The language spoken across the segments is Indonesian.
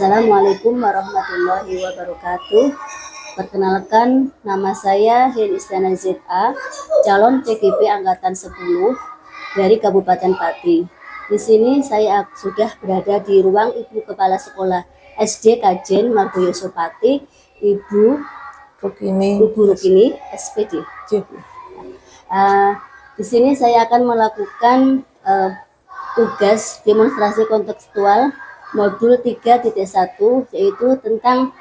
Assalamualaikum warahmatullahi wabarakatuh. Perkenalkan, nama saya Hin Istiana ZA, calon PGP Angkatan 10 dari Kabupaten Pati. Di sini saya sudah berada di ruang Ibu Kepala Sekolah SD Kajen Margoyoso Pati, Ibu Rukini SPD. Di sini saya akan melakukan tugas demonstrasi kontekstual modul 3.1, yaitu tentang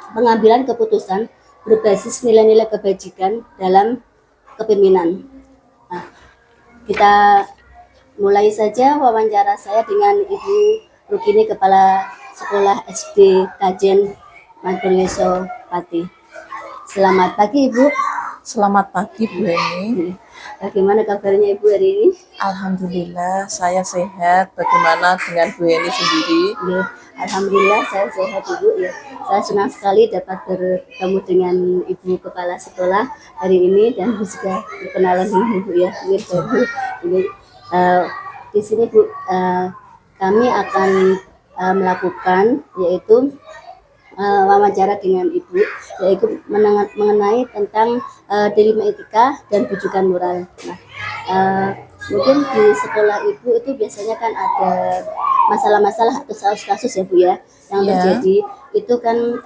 pengambilan keputusan berbasis nilai-nilai kebajikan dalam kepemimpinan. Nah, kita mulai saja wawancara saya dengan Ibu Rukini, Kepala Sekolah SD Kajen Margoyoso Pati. Selamat pagi, Ibu. Selamat pagi, Bu Eni. Bagaimana kabarnya Ibu hari ini? Alhamdulillah, saya sehat. Bagaimana dengan Bu Eni sendiri? Ya, alhamdulillah saya sehat, Ibu. Ya, saya senang sekali dapat bertemu dengan Ibu Kepala Sekolah hari ini dan juga berkenalan dengan Ibu ya. Ini di sini Bu, kami akan melakukan yaitu wawancara dengan Ibu, yaitu mengenai tentang dilema etika dan rujukan moral. Nah, mungkin di sekolah Ibu itu biasanya kan ada masalah-masalah atau kasus-kasus ya Bu ya yang terjadi. Itu kan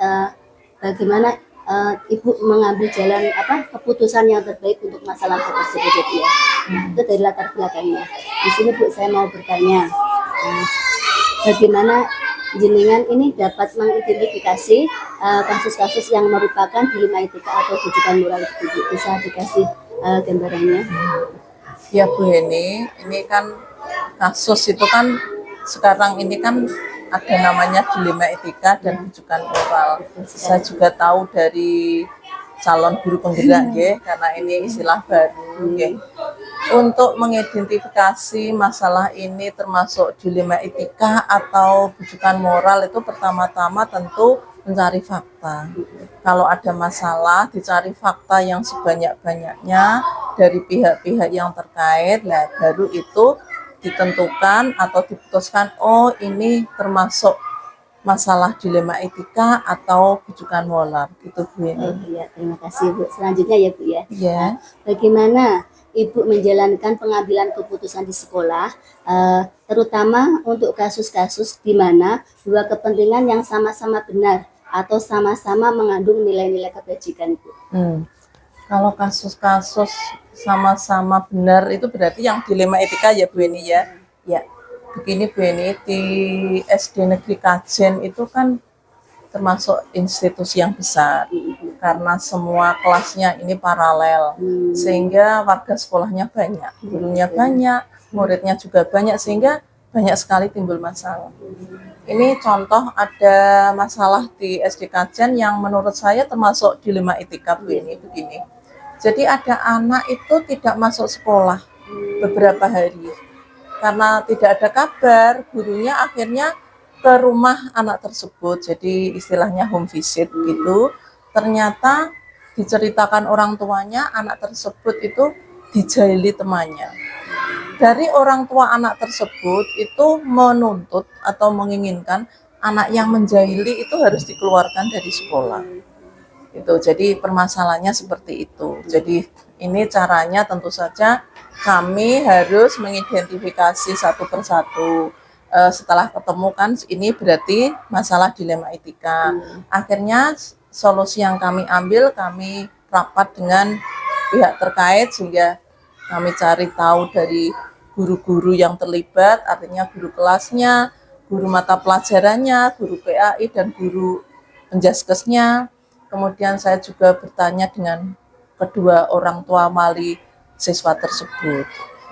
bagaimana Ibu mengambil jalan keputusan yang terbaik untuk masalah tersebut ya. Nah, itu dari latar belakangnya. Di sini Bu, saya mau bertanya, bagaimana jenengan ini dapat mengidentifikasi kasus-kasus yang merupakan dilema etika atau rujukan moral itu? Bisa dikasih gambarannya? Ya Bu Eni, ini kan kasus itu kan sekarang ini kan ada namanya dilema etika dan rujukan moral. Saya juga tahu dari calon guru penggerak ya, karena ini istilah baru ya. Untuk mengidentifikasi masalah ini termasuk dilema etika atau rujukan moral itu pertama-tama tentu mencari fakta. Kalau ada masalah, dicari fakta yang sebanyak-banyaknya dari pihak-pihak yang terkait, nah baru itu ditentukan atau diputuskan, oh ini termasuk masalah dilema etika atau rujukan moral gitu Bu Eni. Oh iya, terima kasih Bu. Selanjutnya ya Bu ya. Iya. Bagaimana Ibu menjalankan pengambilan keputusan di sekolah, terutama untuk kasus-kasus di mana dua kepentingan yang sama-sama benar atau sama-sama mengandung nilai-nilai kebajikan Ibu? Kalau kasus-kasus sama-sama benar itu berarti yang dilema etika ya Bu Eni ya. Ya, begini Bu Eni, di SD Negeri Kajen itu kan termasuk institusi yang besar karena semua kelasnya ini paralel, sehingga warga sekolahnya banyak, gurunya banyak, muridnya juga banyak, sehingga banyak sekali timbul masalah. Ini contoh ada masalah di SD Kajen yang menurut saya termasuk dilema etika Bu Eni. Begini, jadi ada anak itu tidak masuk sekolah beberapa hari karena tidak ada kabar, gurunya akhirnya ke rumah anak tersebut, jadi istilahnya home visit gitu. Ternyata diceritakan orang tuanya anak tersebut itu dijaili temannya. Dari orang tua anak tersebut itu menuntut atau menginginkan anak yang menjaili itu harus dikeluarkan dari sekolah. Itu jadi permasalahannya seperti itu. Jadi ini caranya tentu saja kami harus mengidentifikasi satu persatu. Setelah ketemu kan ini berarti masalah dilema etika. Akhirnya solusi yang kami ambil, kami rapat dengan pihak terkait sehingga kami cari tahu dari guru-guru yang terlibat, artinya guru kelasnya, guru mata pelajarannya, guru PAI dan guru penjaskesnya. Kemudian saya juga bertanya dengan kedua orang tua wali siswa tersebut.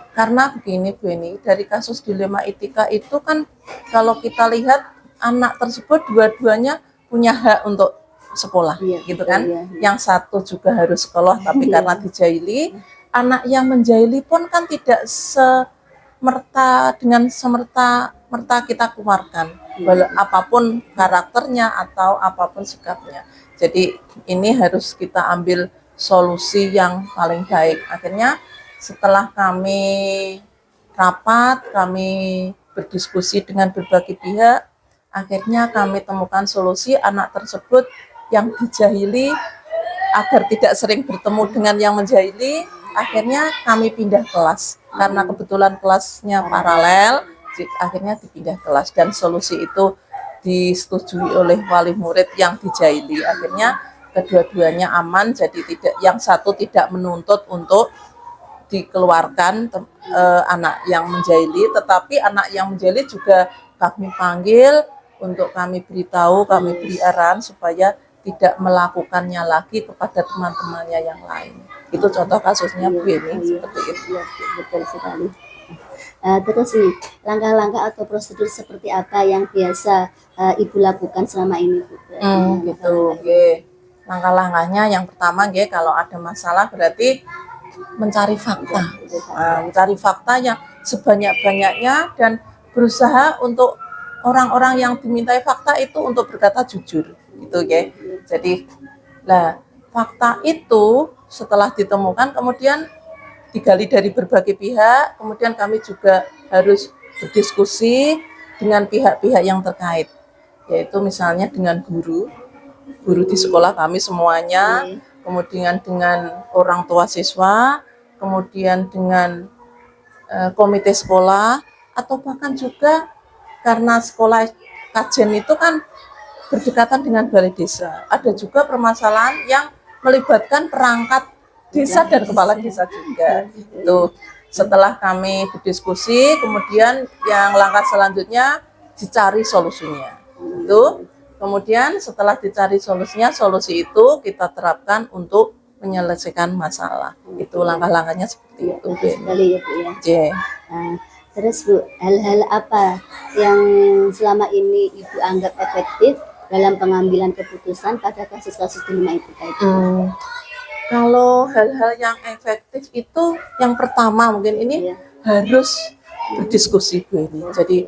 Karena begini Bu Eni, dari kasus dilema etika itu kan kalau kita lihat anak tersebut dua-duanya punya hak untuk sekolah, gitu kan. Yang satu juga harus sekolah, tapi karena dijaili, anak yang menjaili pun kan tidak semerta kita keluarkan, apapun karakternya atau apapun sikapnya. Jadi ini harus kita ambil solusi yang paling baik. Akhirnya setelah kami rapat, kami berdiskusi dengan berbagai pihak, akhirnya kami temukan solusi anak tersebut yang dijahili agar tidak sering bertemu dengan yang menjahili, akhirnya kami pindah kelas karena kebetulan kelasnya paralel, akhirnya dipindah kelas dan solusi itu disetujui oleh wali murid yang dijahili. Akhirnya kedua-duanya aman, jadi tidak, yang satu tidak menuntut untuk dikeluarkan anak yang menjahili, tetapi anak yang menjahili juga kami panggil untuk kami beritahu, kami beri arahan supaya tidak melakukannya lagi kepada teman-temannya yang lain. Itu contoh kasusnya Bu ini, seperti itu. Iya, betul sekali. Terus nih, langkah-langkah atau prosedur seperti apa yang biasa Ibu lakukan selama ini, Bu? Gitu, okay. Langkah-langkahnya yang pertama, kalau ada masalah berarti mencari fakta, mencari fakta yang sebanyak-banyaknya dan berusaha untuk orang-orang yang dimintai fakta itu untuk berkata jujur, gitu, Jadi, fakta itu setelah ditemukan kemudian digali dari berbagai pihak, kemudian kami juga harus berdiskusi dengan pihak-pihak yang terkait, yaitu misalnya dengan guru di sekolah kami semuanya, kemudian dengan orang tua siswa, kemudian dengan komite sekolah, atau bahkan juga karena sekolah kajen itu kan berdekatan dengan balai desa. Ada juga permasalahan yang melibatkan perangkat desa dan kepala desa juga. Itu setelah kami berdiskusi, kemudian yang langkah selanjutnya dicari solusinya. Itu kemudian setelah dicari solusinya, solusi itu kita terapkan untuk menyelesaikan masalah. Itu langkah-langkahnya seperti itu. Sekali ya, Bu ya. Terus Bu, hal-hal apa yang selama ini Ibu anggap efektif dalam pengambilan keputusan pada kasus-kasus dilema etika itu? Kalau hal-hal yang efektif itu yang pertama mungkin ini harus berdiskusi, Bu ini. Jadi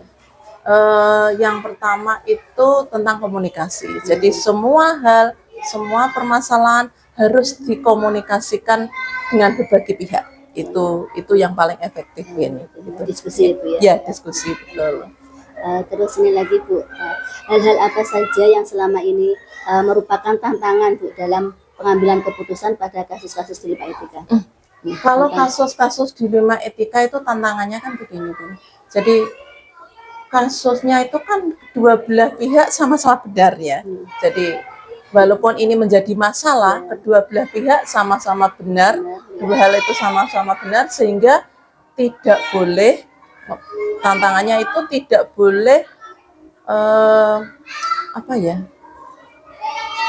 yang pertama itu tentang komunikasi. Jadi semua hal, semua permasalahan harus dikomunikasikan dengan berbagai pihak. Itu yang paling efektif ini. Diskusi itu ya. Ya, diskusi, betul. Terus ini lagi Bu, hal-hal apa saja yang selama ini merupakan tantangan Bu dalam pengambilan keputusan pada kasus-kasus dilema etika? Kalau kasus-kasus dilema etika itu tantangannya kan begini Bu. Jadi kasusnya itu kan dua belah pihak sama-sama benar ya. Jadi walaupun ini menjadi masalah, kedua belah pihak sama-sama benar, dua hal itu sama-sama benar, sehingga tidak boleh, tantangannya itu tidak boleh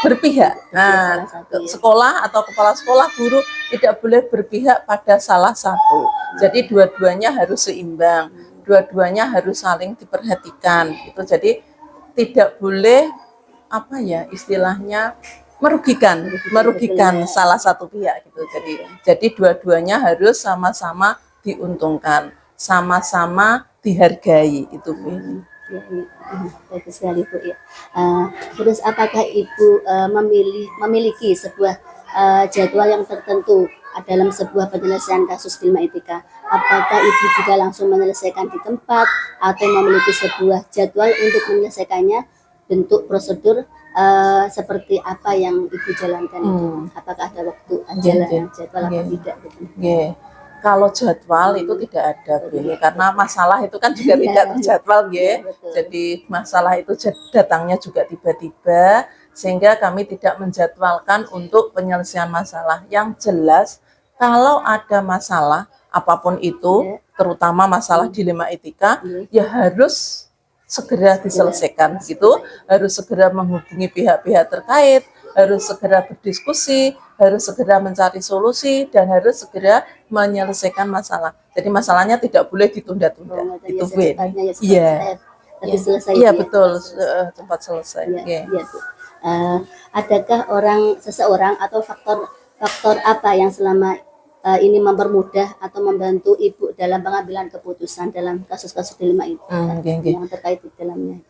berpihak. Nah, sekolah atau kepala sekolah, guru tidak boleh berpihak pada salah satu. Jadi dua-duanya harus seimbang, dua-duanya harus saling diperhatikan. Itu jadi tidak boleh istilahnya merugikan salah satu pihak gitu. Jadi dua-duanya harus sama-sama diuntungkan, sama-sama dihargai, itu Bu. Bagus sekali Bu ya. Terus apakah Ibu memiliki sebuah jadwal yang tertentu dalam sebuah penyelesaian kasus dilema etika? Apakah Ibu juga langsung menyelesaikan di tempat atau memiliki sebuah jadwal untuk menyelesaikannya? Bentuk prosedur seperti apa yang Ibu jalankan itu? Apakah ada waktu jadwal atau tidak? Kalau jadwal itu tidak ada Bu, karena masalah itu kan juga tidak terjadwal Jadi masalah itu datangnya juga tiba-tiba, sehingga kami tidak menjadwalkan untuk penyelesaian masalah. Yang jelas kalau ada masalah apapun itu, terutama masalah dilema etika, ya harus segera diselesaikan gitu, harus segera menghubungi pihak-pihak terkait, harus segera berdiskusi, harus segera mencari solusi, dan harus segera menyelesaikan masalah. Jadi masalahnya tidak boleh ditunda-tunda. Itu Bu. Iya, betul, cepat selesai. Adakah seseorang atau faktor apa yang selama ini mempermudah atau membantu Ibu dalam pengambilan keputusan dalam kasus-kasus dilema itu yang terkait di dalamnya?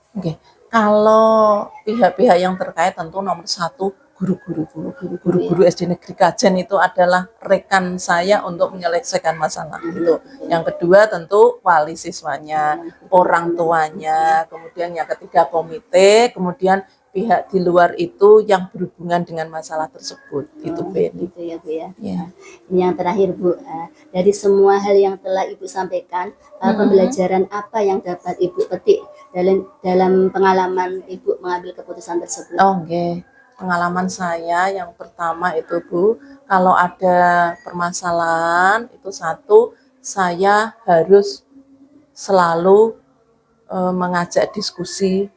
Kalau pihak-pihak yang terkait tentu nomor satu guru-guru Guru-guru guru-guru SD Negeri Kajen itu adalah rekan saya untuk menyelesaikan masalah itu. Yang kedua tentu wali siswanya, orang tuanya, kemudian yang ketiga komite, kemudian pihak di luar itu yang berhubungan dengan masalah tersebut. Itu Beni. Gitu ya Bu ya. Ya. Ini yang terakhir Bu, dari semua hal yang telah Ibu sampaikan, pembelajaran apa yang dapat Ibu petik dalam pengalaman Ibu mengambil keputusan tersebut? Oh, okay. Pengalaman saya yang pertama itu Bu, kalau ada permasalahan itu satu, saya harus selalu mengajak diskusi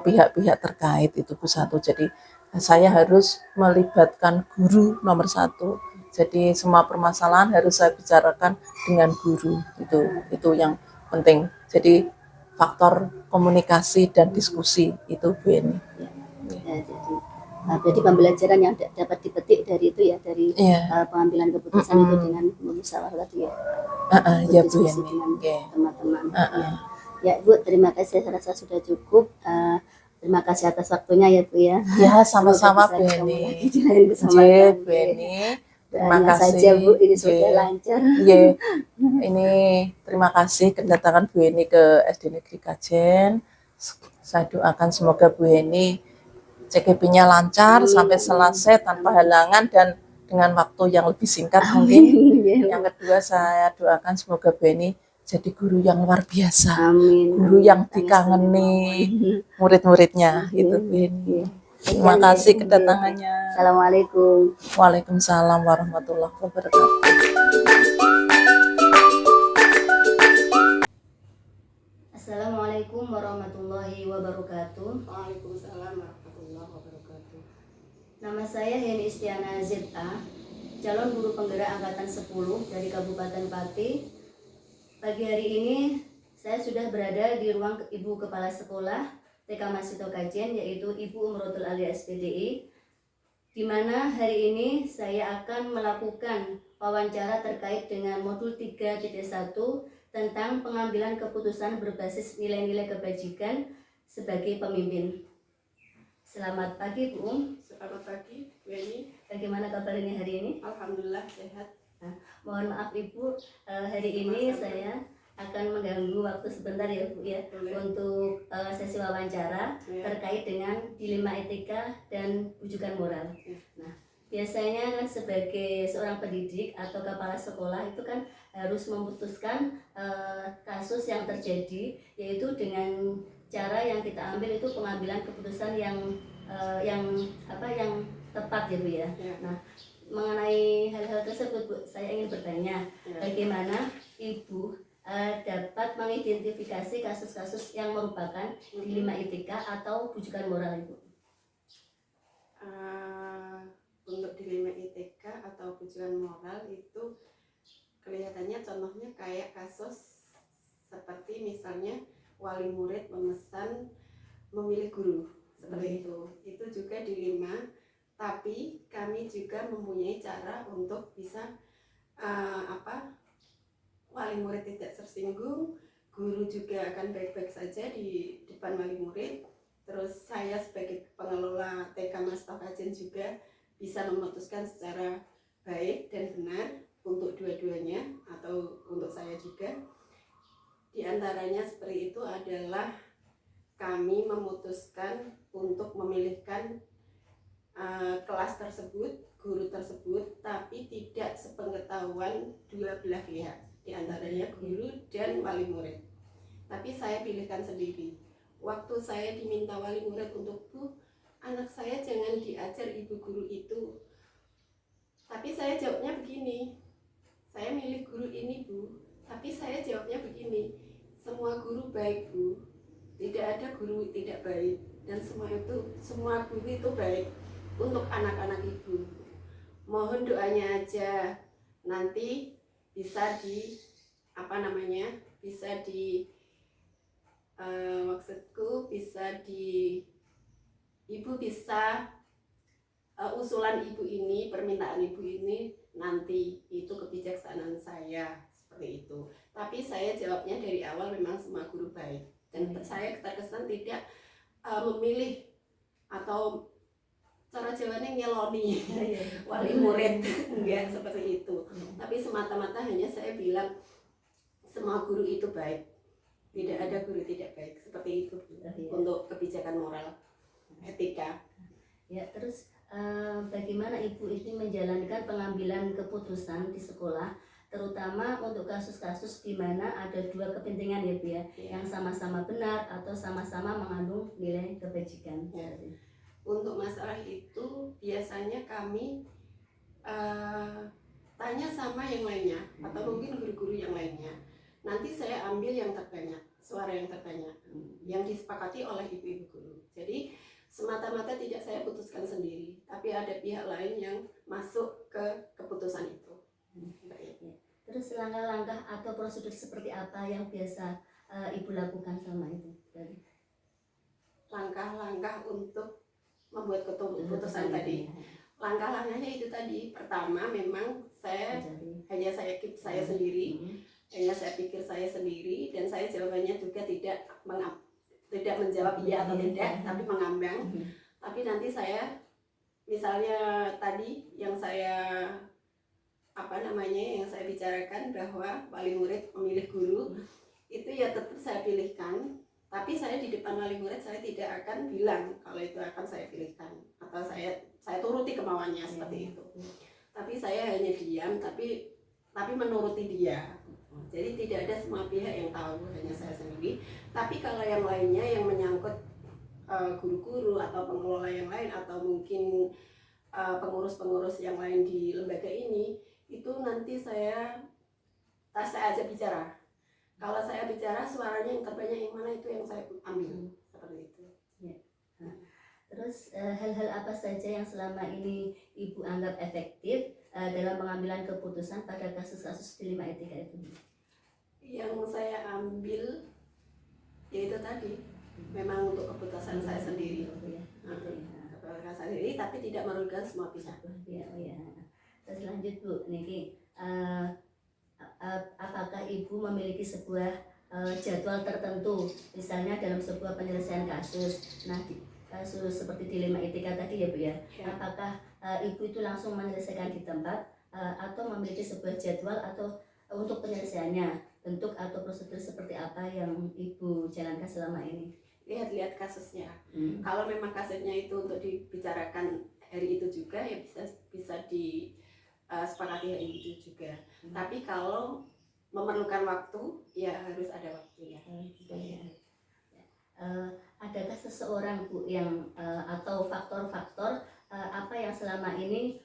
pihak-pihak terkait itu Bu satu. Jadi saya harus melibatkan guru nomor satu. Jadi semua permasalahan harus saya bicarakan dengan guru. Itu yang penting. Jadi faktor komunikasi dan diskusi itu Bu Eni. Ya, jadi pembelajaran yang dapat dipetik dari itu ya, dari pengambilan keputusan itu dengan musyawarah tadi ya. Ya Bu Berdiskusi Eni. dengan teman-teman. Ya Bu, terima kasih, saya rasa sudah cukup. Terima kasih atas waktunya ya Bu ya. Ya, sama-sama Bu Semoga bisa ketemu Eni. lagi di lain kesempatan. Bu Eni. Terima Hanya kasih. saja Bu, ini sudah lancar. Ini terima kasih kedatangan Bu Eni ke SD Negeri Kajen. Saya doakan semoga Bu Eni CGP-nya lancar sampai selesai tanpa halangan dan dengan waktu yang lebih singkat mungkin. Yang kedua saya doakan semoga Bu Eni jadi guru yang luar biasa. Guru yang dikangeni murid-muridnya. Itu Bu Eni. Terima kasih kedatangannya. Assalamualaikum. Waalaikumsalam warahmatullahi wabarakatuh. Assalamualaikum warahmatullahi wabarakatuh. Waalaikumsalam warahmatullahi wabarakatuh. Nama saya Heni Istiana ZA, calon guru penggerak angkatan 10 dari Kabupaten Pati. Pagi hari ini saya sudah berada di ruang Ibu Kepala Sekolah TK Masito Kajen, yaitu Ibu Umrotul Alia SPDI, di mana hari ini saya akan melakukan wawancara terkait dengan modul 3.1 tentang pengambilan keputusan berbasis nilai-nilai kebajikan sebagai pemimpin. Selamat pagi Bu. Selamat pagi Bu Eni. Bagaimana kabarnya hari ini? Alhamdulillah sehat. Mohon maaf Ibu, hari ini saya akan mengganggu waktu sebentar ya Bu ya. Boleh. Untuk sesi wawancara terkait dengan dilema etika dan rujukan moral. Nah, biasanya kan sebagai seorang pendidik atau kepala sekolah itu kan harus memutuskan kasus yang terjadi, yaitu dengan cara yang kita ambil itu pengambilan keputusan yang tepat ya Bu ya. Nah, mengenai hal-hal tersebut Bu, saya ingin bertanya, bagaimana Ibu dapat mengidentifikasi kasus-kasus yang merupakan dilema etika atau rujukan moral Ibu? Untuk dilema etika atau rujukan moral itu kelihatannya contohnya kayak kasus seperti misalnya wali murid memesan memilih guru seperti itu juga dilema, tapi kami juga mempunyai cara untuk bisa wali murid tidak tersinggung, guru juga akan baik-baik saja di depan wali murid. Terus saya sebagai pengelola TK Masito Kajen juga bisa memutuskan secara baik dan benar untuk dua-duanya atau untuk saya juga. Di antaranya seperti itu adalah kami memutuskan untuk memilihkan kelas tersebut, guru tersebut, tapi tidak sepengetahuan dua belah pihak, di antaranya guru dan wali murid. Tapi saya pilihkan sendiri. Waktu saya diminta wali murid untuk, Bu, anak saya jangan diajar ibu guru itu. Tapi saya jawabnya begini, saya milih guru ini Bu, tapi saya jawabnya begini, semua guru baik Bu, tidak ada guru tidak baik, dan semua guru itu baik untuk anak-anak ibu. Mohon doanya aja, nanti bisa ibu bisa usulan ibu ini, permintaan ibu ini, nanti itu kebijaksanaan saya seperti itu. Tapi saya jawabnya dari awal memang semua guru baik, dan saya terkesan tidak memilih atau cara Jawanya ngeloni Iya. wali murid enggak seperti itu. Tapi semata-mata hanya saya bilang semua guru itu baik, tidak ada guru tidak baik, seperti itu Iya. untuk kebijakan moral etika. Ya, terus bagaimana Ibu ini menjalankan pengambilan keputusan di sekolah, terutama untuk kasus-kasus di mana ada dua kepentingan ya Bu ya, yang sama-sama benar atau sama-sama mengandung nilai kebajikan. Ya. Untuk masalah itu biasanya kami tanya sama yang lainnya atau mungkin guru-guru yang lainnya. Nanti saya ambil yang terbanyak, suara yang terbanyak, yang disepakati oleh ibu-ibu guru. Jadi semata-mata tidak saya putuskan sendiri, tapi ada pihak lain yang masuk ke keputusan itu. Terus langkah-langkah atau prosedur seperti apa yang biasa Ibu lakukan selama itu? Langkah-langkah untuk membuat keputusan tadi. Langkah-langkahnya itu tadi. Pertama memang saya hanya saya keep saya sendiri, hanya saya pikir saya sendiri, dan saya jawabannya juga tidak menjawab iya atau tidak, tapi mengambang. Tapi nanti saya misalnya tadi yang saya yang saya bicarakan bahwa wali murid memilih guru itu ya tetap saya pilihkan. Tapi saya di depan wali murid saya tidak akan bilang kalau itu akan saya pilihkan atau saya turuti kemauannya seperti itu. Tapi saya hanya diam, tapi menuruti dia. Jadi tidak ada semua pihak yang tahu, hanya saya sendiri. Tapi kalau yang lainnya yang menyangkut guru-guru atau pengelola yang lain atau mungkin pengurus-pengurus yang lain di lembaga ini, itu nanti saya ajak bicara. Kalau saya bicara suaranya yang terbanyak yang mana itu yang saya ambil, seperti itu. Ya. Terus hal-hal apa saja yang selama ini Ibu anggap efektif dalam pengambilan keputusan pada kasus-kasus dilema etika itu? Yang saya ambil yaitu tadi memang untuk keputusan saya sendiri, keputusan saya sendiri, tapi tidak merugikan semua pihak. Terus lanjut Bu, niki apakah Ibu memiliki sebuah jadwal tertentu, misalnya dalam sebuah penyelesaian kasus? Nah, kasus seperti dilema etika tadi ya Bu ya, apakah Ibu itu langsung menyelesaikan di tempat atau memiliki sebuah jadwal atau untuk penyelesaiannya, bentuk atau prosedur seperti apa yang Ibu jalankan selama ini? Lihat kasusnya. Kalau memang kasusnya itu untuk dibicarakan hari itu juga ya bisa disepakati hari itu juga. Tapi kalau memerlukan waktu ya harus ada waktunya. Adakah seseorang Bu yang atau faktor-faktor apa yang selama ini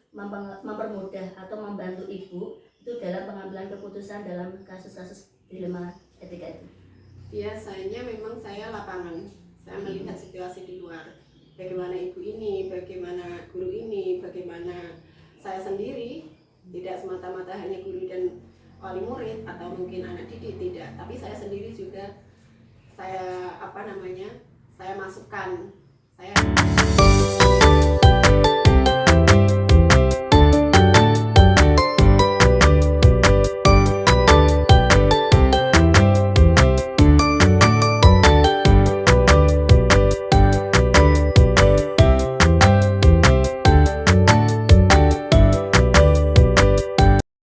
mempermudah atau membantu Ibu itu dalam pengambilan keputusan dalam kasus-kasus dilema etika itu? Biasanya memang saya lapangan, saya melihat situasi di luar, bagaimana ibu ini, bagaimana guru ini, bagaimana saya sendiri, tidak semata-mata hanya guru dan wali murid atau mungkin anak didik, tidak, tapi saya sendiri juga saya masukkan, saya